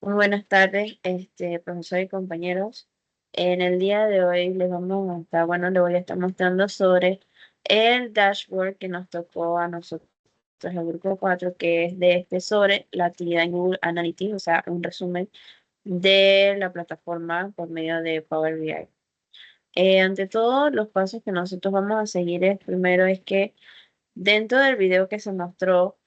Muy buenas tardes, profesor y compañeros. En el día de hoy le voy a estar mostrando sobre el dashboard que nos tocó a nosotros, el grupo 4, que es sobre la actividad en Google Analytics, o sea, un resumen de la plataforma por medio de Power BI. Ante todo, los pasos que nosotros vamos a seguir primero es que dentro del video que se mostró,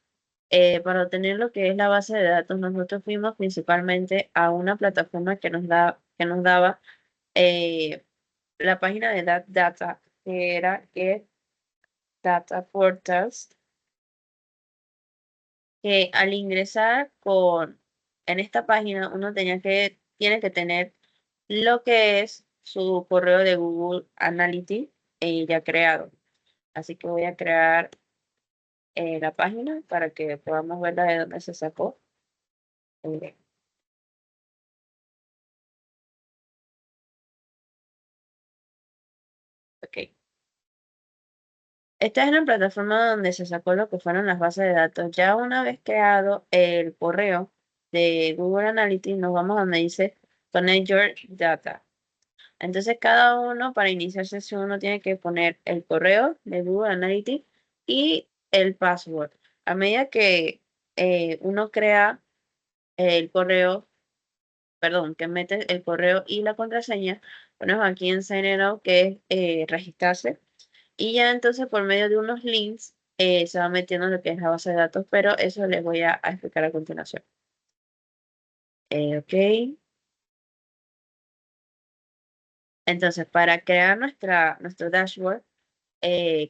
para obtener lo que es la base de datos, nosotros fuimos principalmente a una plataforma que nos daba eh, la página de Data, que era Get Data Portals, que al ingresar en esta página uno tiene que tener lo que es su correo de Google Analytics ya creado. Así que voy a crear la página para que podamos verla de dónde se sacó. Eh, ok. Esta es la plataforma donde se sacó lo que fueron las bases de datos. Ya una vez creado el correo de Google Analytics, nos vamos a donde dice Connect Your Data. Entonces, cada uno, para iniciar sesión, uno tiene que poner el correo de Google Analytics y el password. A medida que uno crea el correo, perdón, que mete el correo y la contraseña, ponemos aquí en Sign In Out, que es registrarse. Y ya entonces por medio de unos links se va metiendo en lo que es la base de datos, pero eso les voy a explicar a continuación. Ok, entonces para crear nuestro dashboard,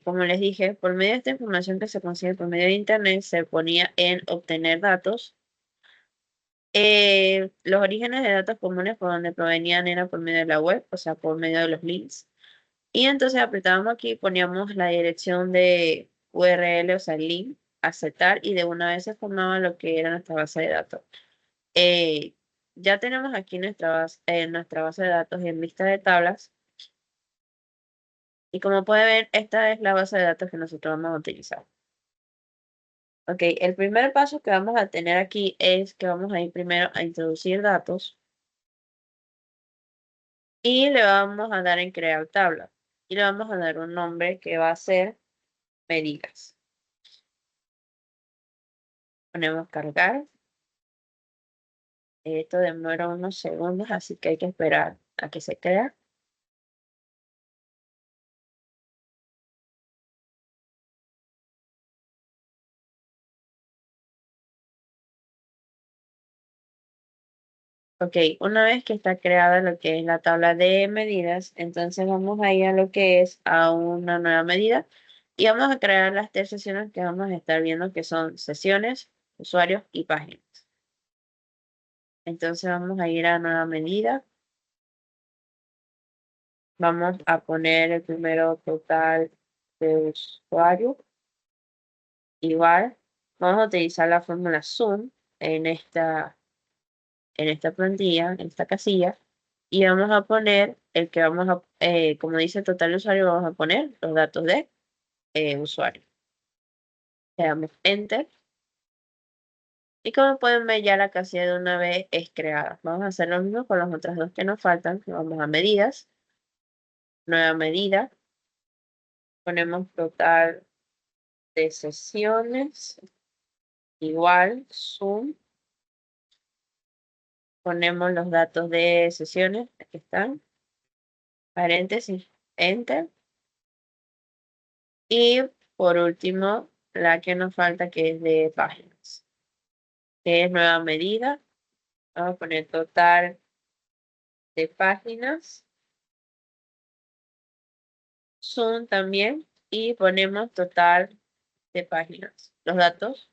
como les dije, por medio de esta información que se consigue por medio de internet, se ponía en obtener datos. Los orígenes de datos comunes por donde provenían era por medio de la web, o sea, por medio de los links. Y entonces apretábamos aquí, poníamos la dirección de URL, o sea, el link, aceptar, y de una vez se formaba lo que era nuestra base de datos. Eh, ya tenemos aquí nuestra base de datos en lista de tablas. Y como puede ver, esta es la base de datos que nosotros vamos a utilizar. Ok, el primer paso que vamos a tener aquí es que vamos a ir primero a introducir datos y le vamos a dar en crear tabla. Y le vamos a dar un nombre que va a ser medidas. Ponemos cargar. Esto demora unos segundos, así que hay que esperar a que se crea. Ok, una vez que está creada lo que es la tabla de medidas, entonces vamos a ir a lo que es a una nueva medida y vamos a crear las tres sesiones que vamos a estar viendo, que son sesiones, usuarios y páginas. Entonces vamos a ir a nueva medida. Vamos a poner el primero total de usuario. Igual, vamos a utilizar la fórmula Zoom en esta plantilla, en esta casilla, y vamos a poner como dice total de usuario, vamos a poner los datos de usuario. Le damos Enter. Y como pueden ver, ya la casilla de una vez es creada. Vamos a hacer lo mismo con las otras dos que nos faltan. Vamos a medidas, nueva medida, ponemos total de sesiones, igual, Zoom, ponemos los datos de sesiones, aquí están, paréntesis, Enter. Y por último, la que nos falta, que es de páginas, que es nueva medida. Vamos a poner total de páginas, Zoom también, y ponemos total de páginas. Los datos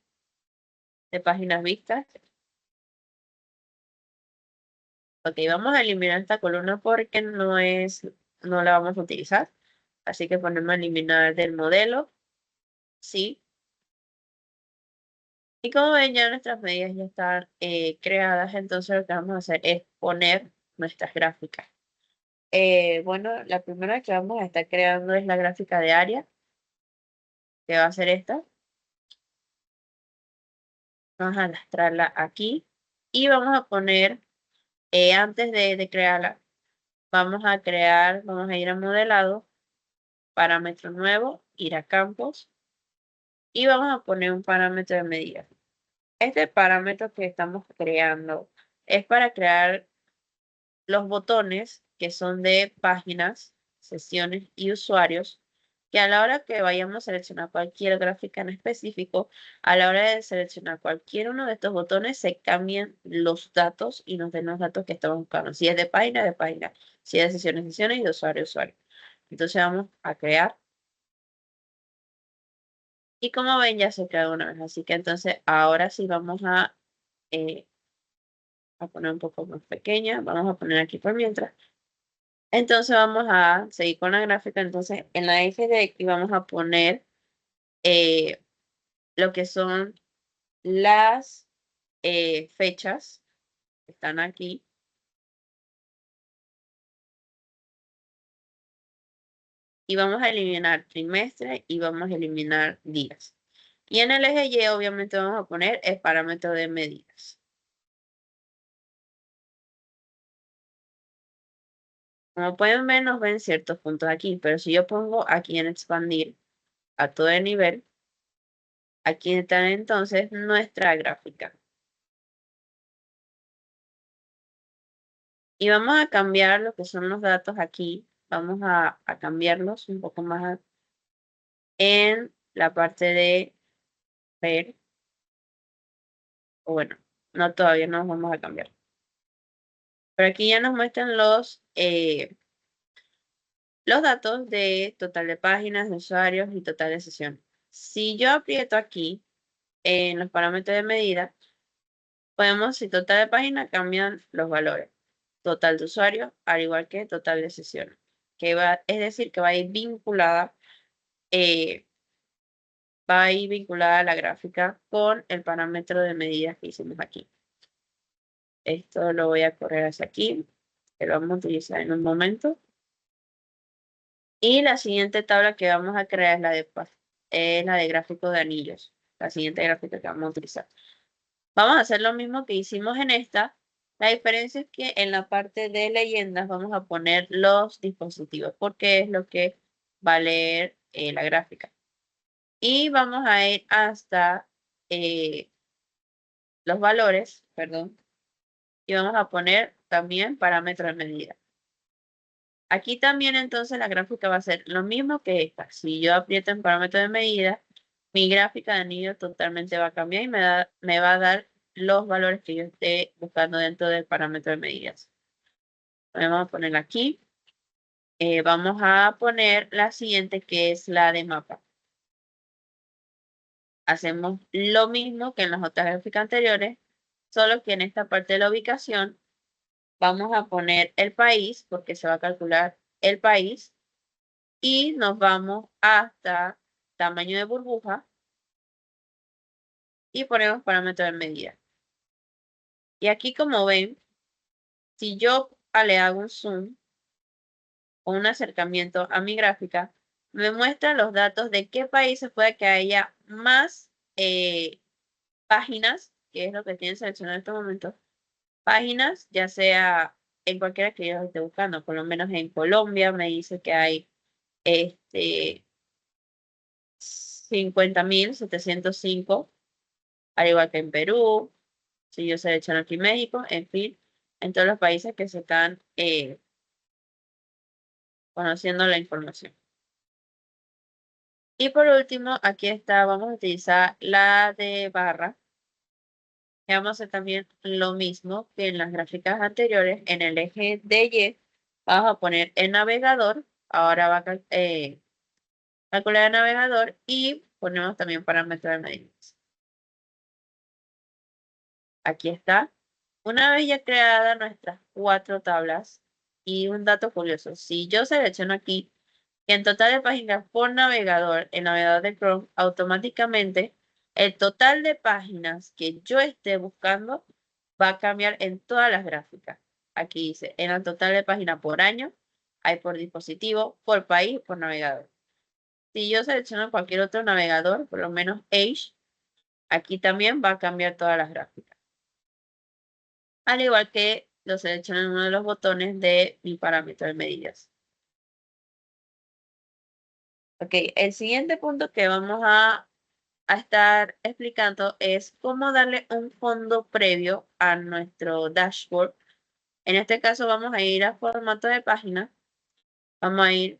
de páginas vistas. Ok, vamos a eliminar esta columna porque no la vamos a utilizar. Así que ponemos eliminar del modelo. Sí. Y como ven, ya nuestras medidas ya están creadas. Entonces lo que vamos a hacer es poner nuestras gráficas. Bueno, la primera que vamos a estar creando es la gráfica de área, que va a ser esta. Vamos a arrastrarla aquí. Y vamos a poner, antes de crearla, vamos a ir a modelado, parámetro nuevo, ir a campos y vamos a poner un parámetro de medida. Este parámetro que estamos creando es para crear los botones que son de páginas, sesiones y usuarios, que a la hora que vayamos a seleccionar cualquier gráfica en específico, a la hora de seleccionar cualquier uno de estos botones, se cambien los datos y nos den los datos que estamos buscando. Si es de página, de página. Si es de sesiones, sesiones y de usuario, usuario. Entonces vamos a crear. Y como ven, ya se creó una vez. Así que entonces ahora sí vamos eh, a poner un poco más pequeña. Vamos a poner aquí por mientras. Entonces vamos a seguir con la gráfica. Entonces en la eje de X vamos a poner eh, lo que son las fechas que están aquí. Y vamos a eliminar trimestre y vamos a eliminar días. Y en el eje Y obviamente vamos a poner el parámetro de medidas. Como pueden ver, nos ven ciertos puntos aquí, pero si yo pongo aquí en expandir a todo el nivel, aquí está entonces nuestra gráfica. Y vamos a cambiar lo que son los datos aquí. Vamos a cambiarlos un poco más en la parte de ver. O bueno, no, todavía no los vamos a cambiar. Pero aquí ya nos muestran los datos de total de páginas, de usuarios y total de sesiones. Si yo aprieto aquí en los parámetros de medida, podemos, si total de páginas, cambian los valores. Total de usuarios, al igual que total de sesiones. Es decir, que eh, va a ir vinculada la gráfica con el parámetro de medidas que hicimos aquí. Esto lo voy a correr hacia aquí, que lo vamos a utilizar en un momento. Y la siguiente tabla que vamos a crear es la de gráfico de anillos. La siguiente gráfica que vamos a utilizar. Vamos a hacer lo mismo que hicimos en esta. La diferencia es que en la parte de leyendas vamos a poner los dispositivos, porque es lo que va a leer la gráfica. Y vamos a ir hasta los valores, perdón, y vamos a poner también parámetros de medida. Aquí también entonces la gráfica va a ser lo mismo que esta. Si yo aprieto en parámetro de medida, mi gráfica de anillo totalmente va a cambiar y me va a dar los valores que yo esté buscando dentro del parámetro de medidas. Vamos a poner aquí. Vamos a poner la siguiente que es la de mapa. Hacemos lo mismo que en las otras gráficas anteriores, solo que en esta parte de la ubicación vamos a poner el país porque se va a calcular el país. Y nos vamos hasta tamaño de burbuja y ponemos parámetro de medida. Y aquí como ven, si yo le hago un zoom o un acercamiento a mi gráfica, me muestra los datos de qué países puede que haya más páginas, que es lo que tienen seleccionado en este momento, páginas, ya sea en cualquiera que yo esté buscando, por lo menos en Colombia me dice que hay 50.705, al igual que en Perú, si yo selecciono aquí México, en fin, en todos los países que se están conociendo la información. Y por último, aquí está, vamos a utilizar la de barra. Y vamos a hacer también lo mismo que en las gráficas anteriores. En el eje de Y, vamos a poner el navegador. Ahora va a calcular el navegador y ponemos también parámetros de medidas. Aquí está. Una vez ya creadas nuestras 4 tablas y un dato curioso, si yo selecciono aquí que en total de páginas por navegador, el navegador de Chrome, automáticamente el total de páginas que yo esté buscando va a cambiar en todas las gráficas. Aquí dice, en el total de páginas por año, hay por dispositivo, por país, por navegador. Si yo selecciono cualquier otro navegador, por lo menos Edge, aquí también va a cambiar todas las gráficas. al igual que lo selecciono en uno de los botones de mi parámetro de medidas. Ok, el siguiente punto que vamos a estar explicando es cómo darle un fondo previo a nuestro dashboard. En este caso vamos a ir a formato de página, vamos a ir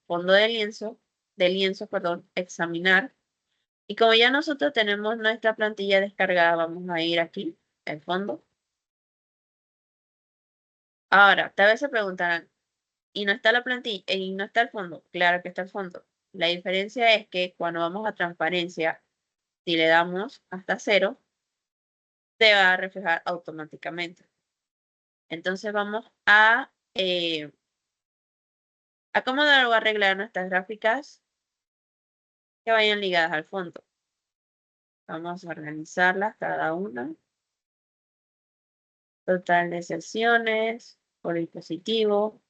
fondo de lienzo, perdón, examinar. Y como ya nosotros tenemos nuestra plantilla descargada, vamos a ir aquí, el fondo. Ahora, tal vez se preguntarán, ¿y no está la plantilla? ¿Y no está el fondo? Claro que está el fondo. La diferencia es que cuando vamos a transparencia, si le damos hasta 0, se va a reflejar automáticamente. Entonces vamos a acomodar o arreglar nuestras gráficas que vayan ligadas al fondo. Vamos a organizarlas cada una. Total de sesiones por dispositivo.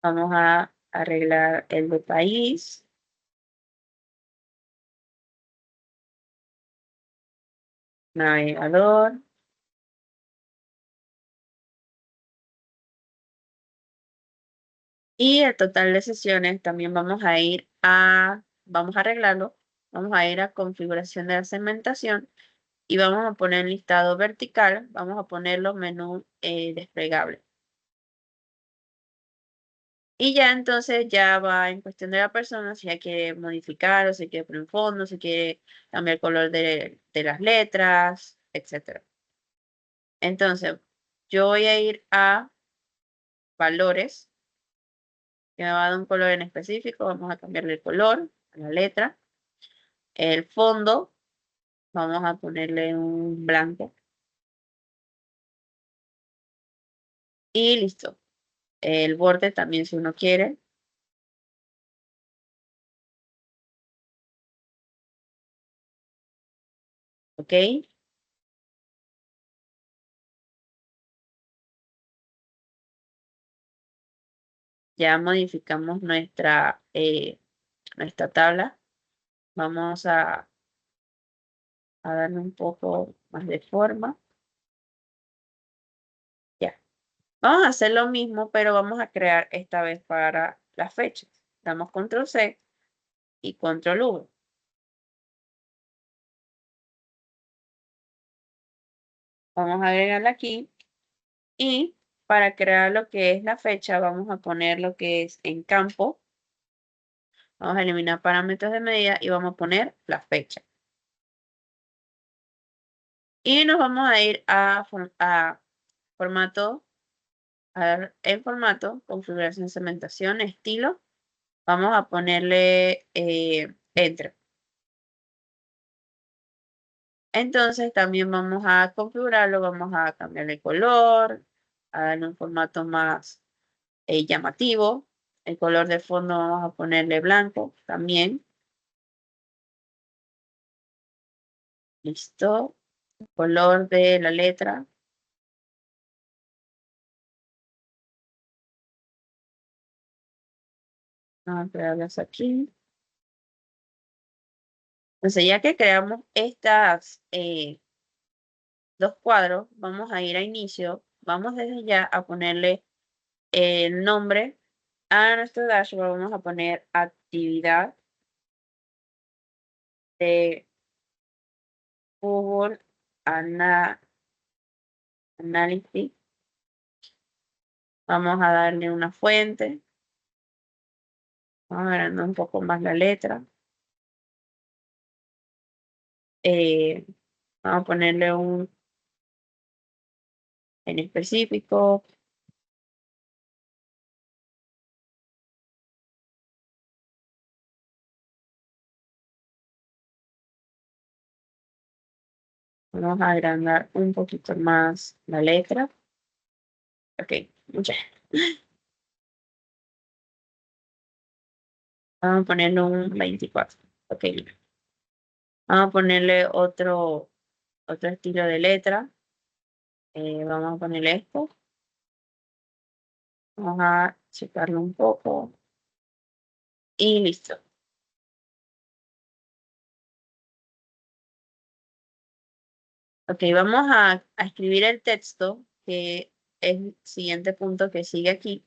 Vamos a arreglar el de país. Navegador. Y el total de sesiones también vamos a arreglarlo. Vamos a ir a configuración de la segmentación y vamos a poner listado vertical. Vamos a ponerlo menú desplegable. Y ya entonces ya va en cuestión de la persona si ya quiere modificar o si quiere poner un fondo, si quiere cambiar el color de las letras, etc. Entonces, yo voy a ir a valores, que me va a dar un color en específico. Vamos a cambiarle el color a la letra. El fondo, vamos a ponerle un blanco. Y listo. El borde también si uno quiere. ¿Ok? Ya modificamos nuestra tabla. Vamos a darle un poco más de forma. Ya. Vamos a hacer lo mismo, pero vamos a crear esta vez para las fechas. Damos control C y control V. Vamos a agregarla aquí. Y para crear lo que es la fecha, vamos a poner lo que es en campo. Vamos a eliminar parámetros de medida y vamos a poner la fecha. Y nos vamos a ir a formato, en formato, configuración, segmentación, estilo. Vamos a ponerle Enter. Entonces también vamos a configurarlo, vamos a cambiarle el color, a darle un formato más llamativo. El color de fondo vamos a ponerle blanco también. Listo. El color de la letra. Vamos a crearlas aquí. Entonces ya que creamos estas dos cuadros, vamos a ir a inicio. Vamos desde ya a ponerle el nombre a nuestro dashboard. Vamos a poner actividad de Google Analytics. Vamos a darle una fuente. Vamos a agrandar un poco más la letra. Eh, vamos a ponerle un en específico. Vamos a agrandar un poquito más la letra. Ok, muchas. Vamos a ponerle un 24. Ok, vamos a ponerle otro estilo de letra. Vamos a ponerle esto. Vamos a checarlo un poco. Y listo. Ok, vamos a escribir el texto, que es el siguiente punto que sigue aquí,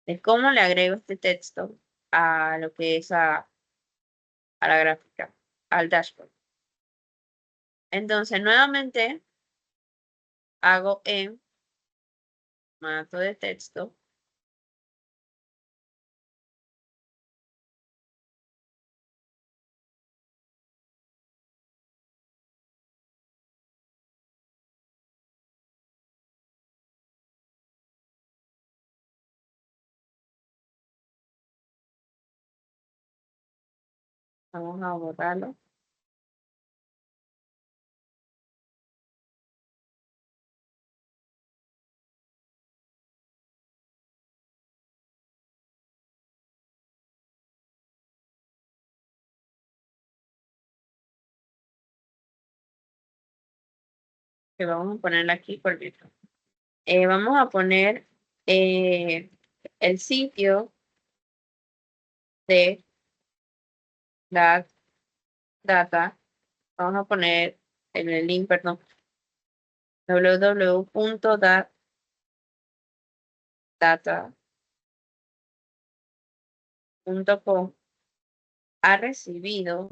de cómo le agrego este texto a lo que es a la gráfica, al dashboard. Entonces, nuevamente hago en formato de texto. Vamos a borrarlo. Que vamos a ponerle aquí por dentro. Vamos a poner eh, el sitio de la data. Vamos a poner en el link, perdón, www.data.com ha recibido,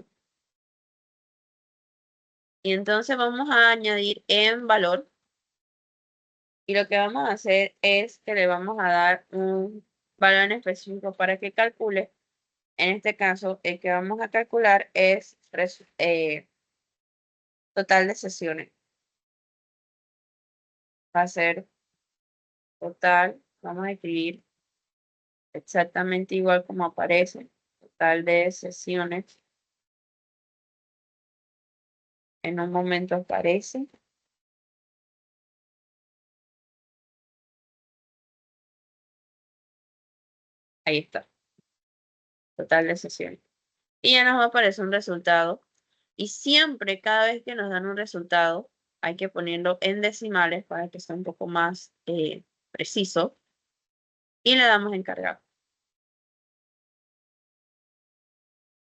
y entonces vamos a añadir en valor, y lo que vamos a hacer es que le vamos a dar un valor en específico para que calcule. En este caso, el que vamos a calcular es total de sesiones. Va a ser total, vamos a escribir exactamente igual como aparece, total de sesiones. En un momento aparece. Ahí está, total de sesiones. Y ya nos va a aparecer un resultado. Y siempre, cada vez que nos dan un resultado, hay que ponerlo en decimales para que sea un poco más preciso. Y le damos en cargar.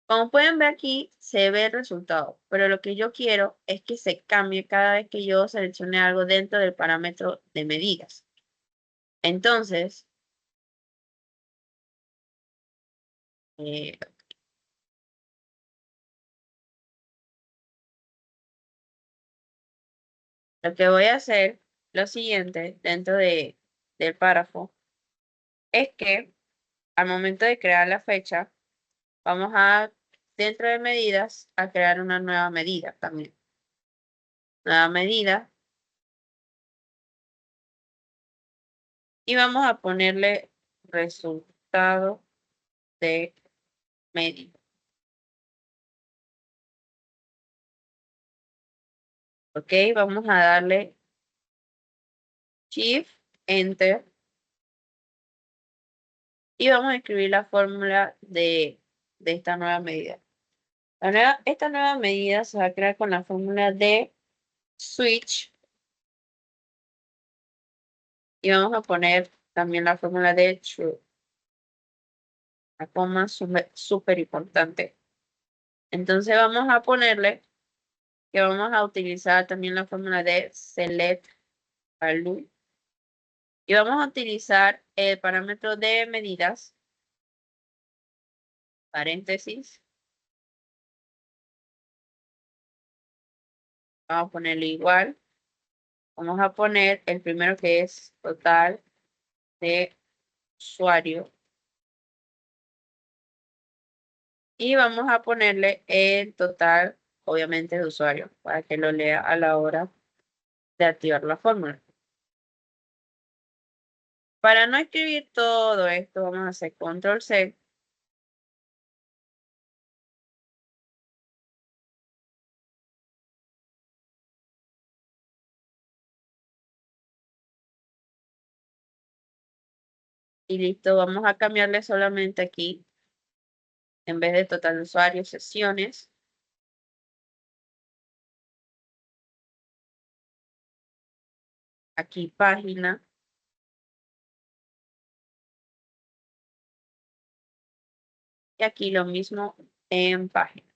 Como pueden ver aquí, se ve el resultado, pero lo que yo quiero es que se cambie cada vez que yo seleccione algo dentro del parámetro de medidas. Entonces, eh, lo que voy a hacer, lo siguiente, dentro del párrafo, es que al momento de crear la fecha, vamos a, dentro de medidas, a crear una nueva medida también. Nueva medida. Y vamos a ponerle resultado de medida. Ok, vamos a darle Shift, Enter. Y vamos a escribir la fórmula de esta nueva medida. Esta nueva medida se va a crear con la fórmula de switch. Y vamos a poner también la fórmula de true. La coma súper importante. Entonces vamos a ponerle que vamos a utilizar también la fórmula de select value. Y vamos a utilizar el parámetro de medidas, paréntesis. Vamos a ponerle igual. Vamos a poner el primero que es total de usuario. Y vamos a ponerle el total, obviamente, de usuario, para que lo lea a la hora de activar la fórmula. Para no escribir todo esto, vamos a hacer control C. Y listo, vamos a cambiarle solamente aquí, en vez de total de usuarios, sesiones. Aquí página. Y aquí lo mismo en página.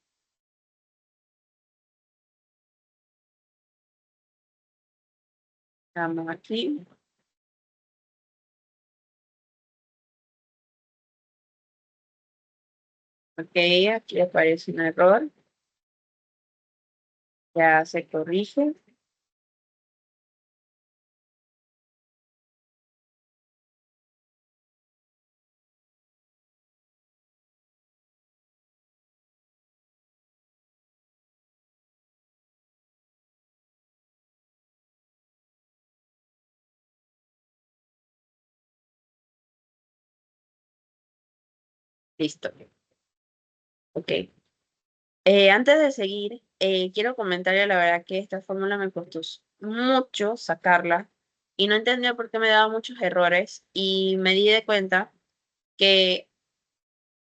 Vamos aquí. Ok, aquí aparece un error. Ya se corrige. Listo. Ok. Antes de seguir, quiero comentarle la verdad que esta fórmula me costó mucho sacarla y no entendía por qué me daba muchos errores y me di de cuenta que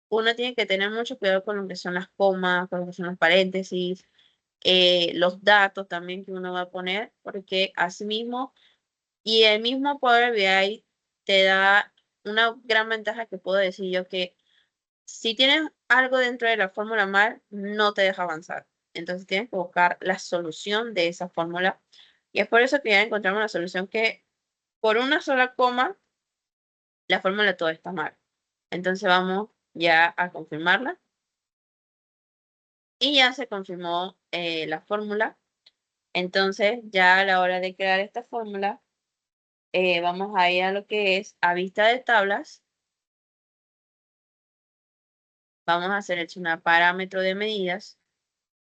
uno tiene que tener mucho cuidado con lo que son las comas, con lo que son los paréntesis, los datos también que uno va a poner, porque asimismo, y el mismo Power BI te da una gran ventaja que puedo decir yo que si tienes algo dentro de la fórmula mal, no te deja avanzar. Entonces tienes que buscar la solución de esa fórmula. Y es por eso que ya encontramos la solución que por una sola coma, la fórmula todo está mal. Entonces vamos ya a confirmarla. Y ya se confirmó la fórmula. Entonces ya a la hora de crear esta fórmula, vamos a ir a lo que es a vista de tablas. Vamos a seleccionar parámetro de medidas.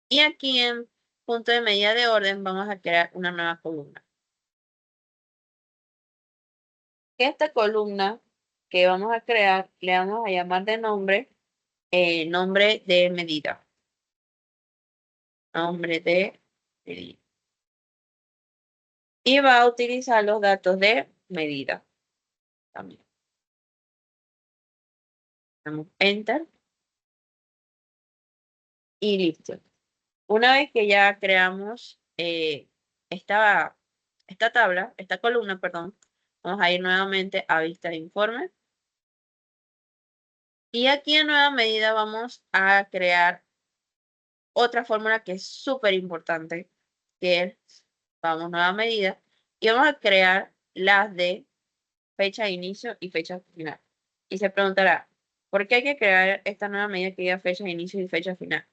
Y aquí en punto de medida de orden vamos a crear una nueva columna. Esta columna que vamos a crear le vamos a llamar de nombre, nombre de medida. Nombre de medida. Y va a utilizar los datos de medida también. Damos Enter y listo. Una vez que ya creamos esta tabla, esta columna, perdón, vamos a ir nuevamente a vista de informe. Y aquí en nueva medida vamos a crear otra fórmula que es súper importante, que es, vamos, nueva medida, y vamos a crear las de fecha de inicio y fecha final. Y se preguntará, ¿por qué hay que crear esta nueva medida que diga fecha de inicio y fecha final?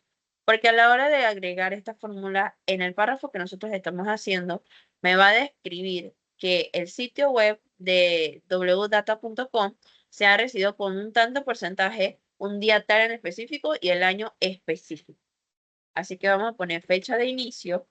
Porque a la hora de agregar esta fórmula en el párrafo que nosotros estamos haciendo, me va a describir que el sitio web de wdata.com se ha recibido con un tanto porcentaje, un día tal en específico y el año específico. Así que vamos a poner fecha de inicio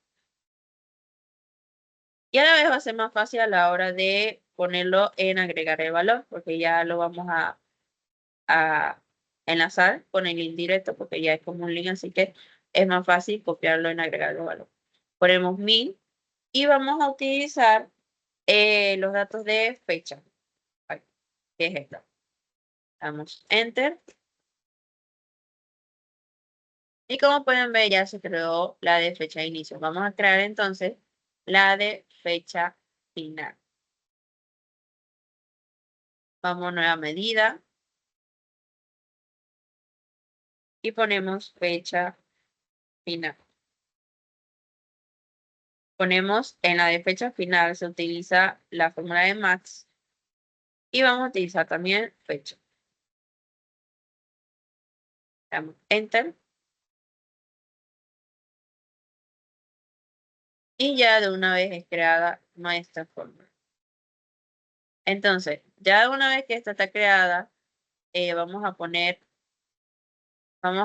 y a la vez va a ser más fácil a la hora de ponerlo en agregar el valor, porque ya lo vamos a enlazar con el indirecto, porque ya es como un link, así que es más fácil copiarlo en agregar el valor. Ponemos 1000 y vamos a utilizar los datos de fecha, que es esta. Damos Enter. Y como pueden ver, ya se creó la de fecha de inicio. Vamos a crear entonces la de fecha final. Vamos a nueva medida y ponemos fecha final. Ponemos en la de fecha final, se utiliza la fórmula de max y vamos a utilizar también fecha. Damos Enter y ya de una vez es creada nuestra fórmula. Entonces, ya de una vez que esta está creada, vamos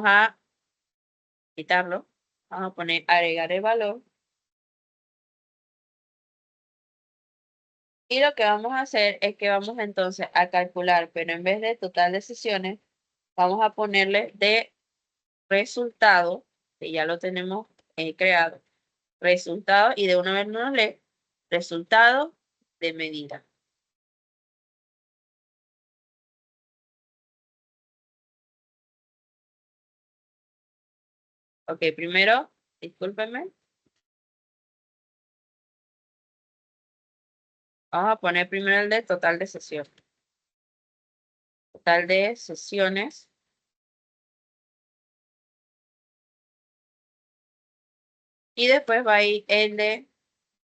a quitarlo, vamos a poner agregar el valor. Y lo que vamos a hacer es que vamos entonces a calcular, pero en vez de total de sesiones, vamos a ponerle de resultado, que ya lo tenemos creado, resultado, y de una vez nos lee resultado de medida. Ok, primero, discúlpenme, vamos a poner primero el de total de sesiones. Total de sesiones. Y después va a ir el de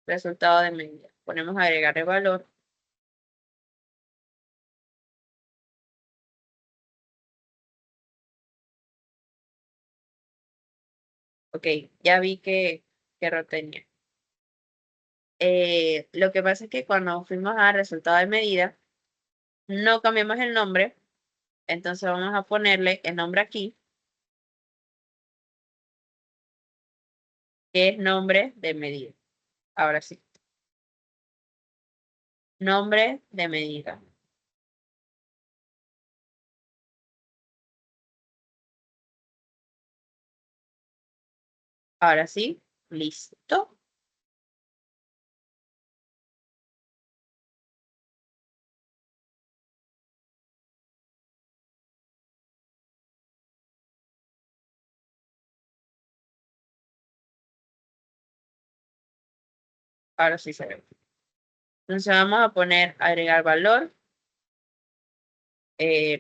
resultado de medida. ponemos agregar el valor. Ok, ya vi que error tenía. Lo que pasa es que cuando fuimos a resultado de medida, no cambiamos el nombre, entonces vamos a ponerle el nombre aquí, que es nombre de medida. Ahora sí, nombre de medida. Ahora sí, listo. Ahora sí se ve. Entonces vamos a poner agregar valor,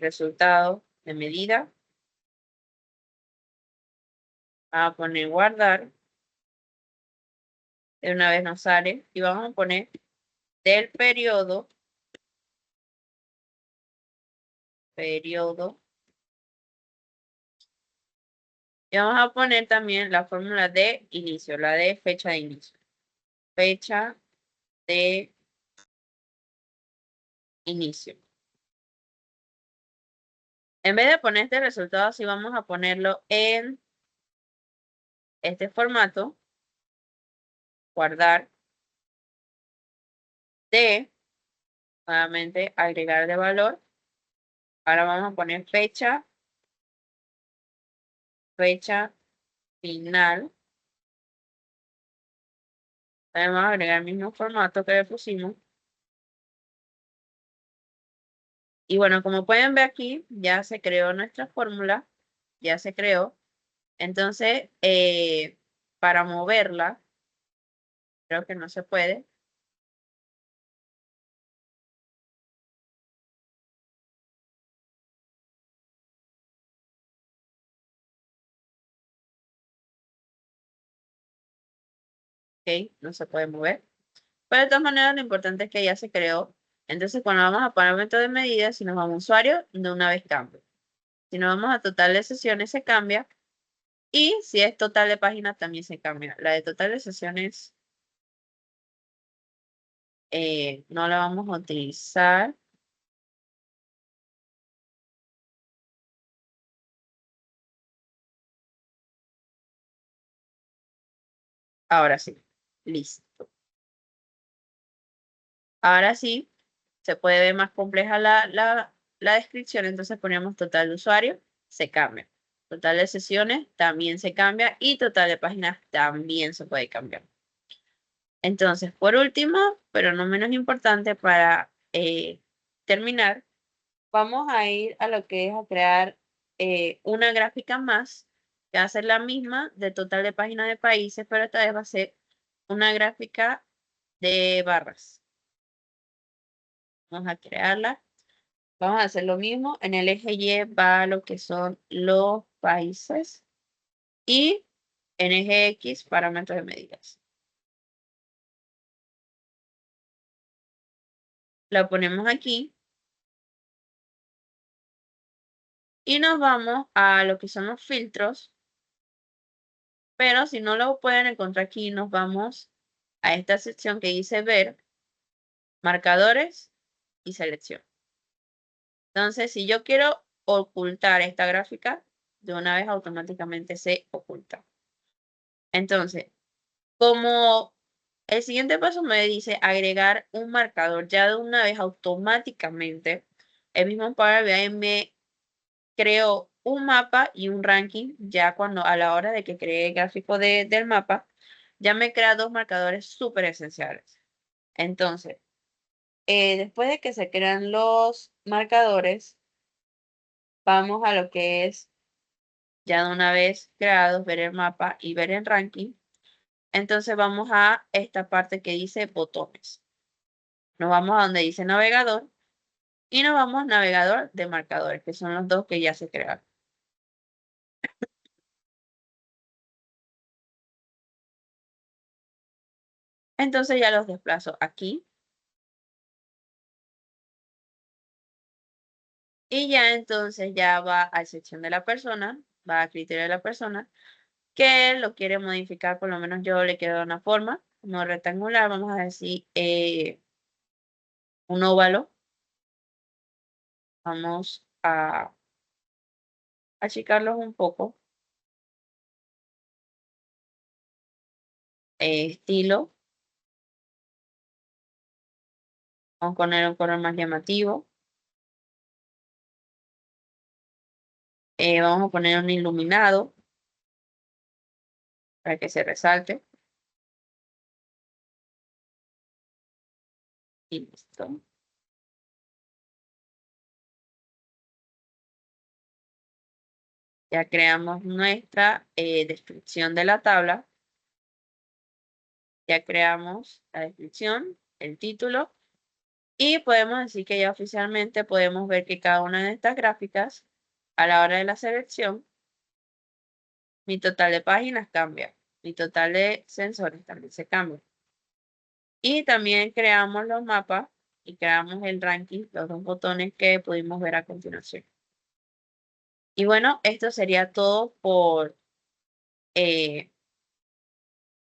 resultado de medida. Vamos a poner guardar. De una vez nos sale. Y vamos a poner del periodo. Periodo. Y vamos a poner también la fórmula de inicio, la de fecha de inicio. Fecha de inicio. En vez de poner este resultado, así vamos a ponerlo en este formato. Guardar. De, nuevamente, agregar de valor. Ahora vamos a poner fecha. Fecha final. También vamos a agregar el mismo formato que le pusimos. Y bueno, como pueden ver aquí, ya se creó nuestra fórmula. Ya se creó. Entonces, para moverla, creo que no se puede. Ok, no se puede mover. Pero de todas maneras, lo importante es que ya se creó. Entonces, cuando vamos a parámetro de medida, si nos vamos a usuario, de una vez cambia. Si nos vamos a total de sesiones, se cambia. Y si es total de páginas, también se cambia. La de total de sesiones no la vamos a utilizar. Ahora sí. Listo. Ahora sí, se puede ver más compleja la descripción. Entonces ponemos total de usuario, se cambia. Total de sesiones también se cambia. Y total de páginas también se puede cambiar. Entonces, por último, pero no menos importante para terminar, vamos a ir a lo que es a crear una gráfica más, que va a ser la misma de total de páginas de países, pero esta vez va a ser una gráfica de barras. Vamos a crearla. Vamos a hacer lo mismo. En el eje Y va lo que son los países y en eje X parámetros de medidas. La ponemos aquí y nos vamos a lo que son los filtros. Pero si no lo pueden encontrar aquí, nos vamos a esta sección que dice ver, marcadores y selección. Entonces, si yo quiero ocultar esta gráfica, de una vez automáticamente se oculta. Entonces, como el siguiente paso me dice agregar un marcador, ya de una vez automáticamente, el mismo Power BI me creó un mapa y un ranking, ya cuando a la hora de que creé el gráfico del mapa, ya me crea dos marcadores súper esenciales. Entonces, después de que se crean los marcadores, vamos a lo que es ya de una vez creados, ver el mapa y ver el ranking. Entonces vamos a esta parte que dice botones. Nos vamos a donde dice navegador y nos vamos a navegador de marcadores, que son los dos que ya se crearon. Entonces ya los desplazo aquí. Y ya entonces ya va a sección de la persona, va a criterio de la persona, que lo quiere modificar, por lo menos yo le quiero dar una forma, no rectangular, vamos a decir un óvalo. Vamos a achicarlos un poco. Estilo, vamos a poner un color más llamativo. Vamos a poner un iluminado para que se resalte. Y listo. Ya creamos nuestra descripción de la tabla. Ya creamos la descripción, el título. Y podemos decir que ya oficialmente podemos ver que cada una de estas gráficas, a la hora de la selección, mi total de páginas cambia. Mi total de sensores también se cambia. Y también creamos los mapas y creamos el ranking, los dos botones que pudimos ver a continuación. Y bueno, esto sería todo eh,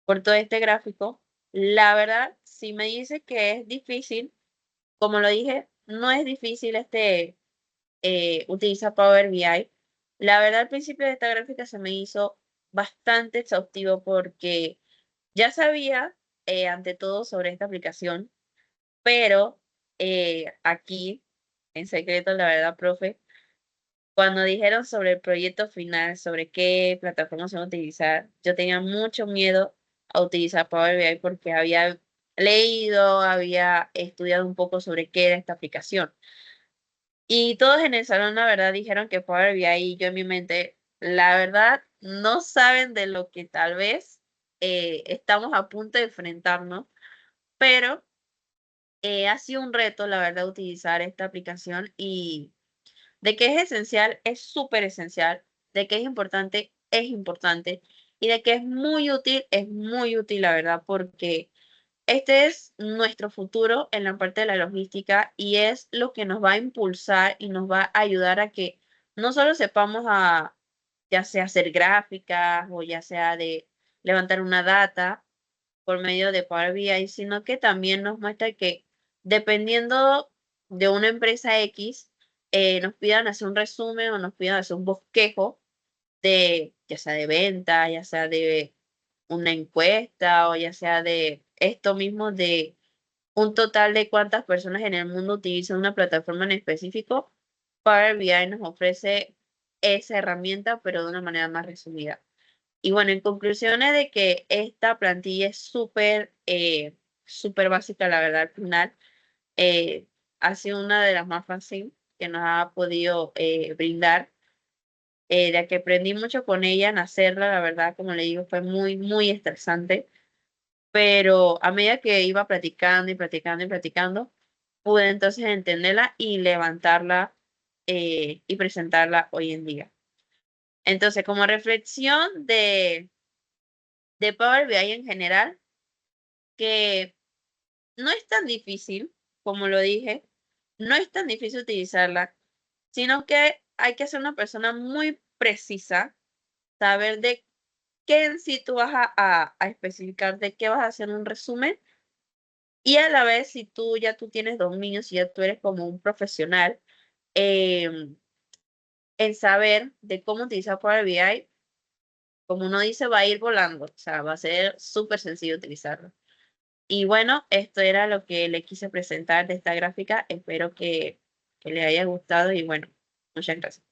por todo este gráfico. La verdad, si me dice que es difícil, como lo dije, no es difícil utilizar Power BI. La verdad, al principio de esta gráfica se me hizo bastante exhaustivo porque ya sabía, ante todo, sobre esta aplicación, pero aquí, en secreto, la verdad, profe, cuando dijeron sobre el proyecto final, sobre qué plataforma se va a utilizar, yo tenía mucho miedo a utilizar Power BI porque había leído, había estudiado un poco sobre qué era esta aplicación. Y todos en el salón, la verdad, dijeron que Power BI y yo en mi mente, la verdad, no saben de lo que tal vez estamos a punto de enfrentarnos, pero ha sido un reto, la verdad, utilizar esta aplicación y de que es súper esencial, de que es importante y de que es muy útil, la verdad, porque este es nuestro futuro en la parte de la logística y es lo que nos va a impulsar y nos va a ayudar a que no solo sepamos ya sea hacer gráficas o ya sea de levantar una data por medio de Power BI, sino que también nos muestra que dependiendo de una empresa X, nos pidan hacer un resumen o nos pidan hacer un bosquejo de, ya sea de venta, ya sea de una encuesta o ya sea de esto mismo de un total de cuántas personas en el mundo utilizan una plataforma en específico, Power BI nos ofrece esa herramienta, pero de una manera más resumida. Y bueno, en conclusiones de que esta plantilla es súper básica, la verdad, al final ha sido una de las más fáciles que nos ha podido brindar, ya que aprendí mucho con ella en hacerla, la verdad, como le digo, fue muy estresante, pero a medida que iba practicando y practicando y practicando, pude entonces entenderla y levantarla y presentarla hoy en día. Entonces, como reflexión de Power BI en general, que no es tan difícil, como lo dije, no es tan difícil utilizarla, sino que hay que ser una persona muy precisa, saber de qué en sí tú vas a especificar, de qué vas a hacer un resumen, y a la vez, si tú tienes dominio, si ya tú eres como un profesional, em, en saber de cómo utilizar Power BI, como uno dice, va a ir volando, o sea, va a ser súper sencillo utilizarlo. Y bueno, esto era lo que le quise presentar de esta gráfica. Espero que le haya gustado y bueno, muchas gracias.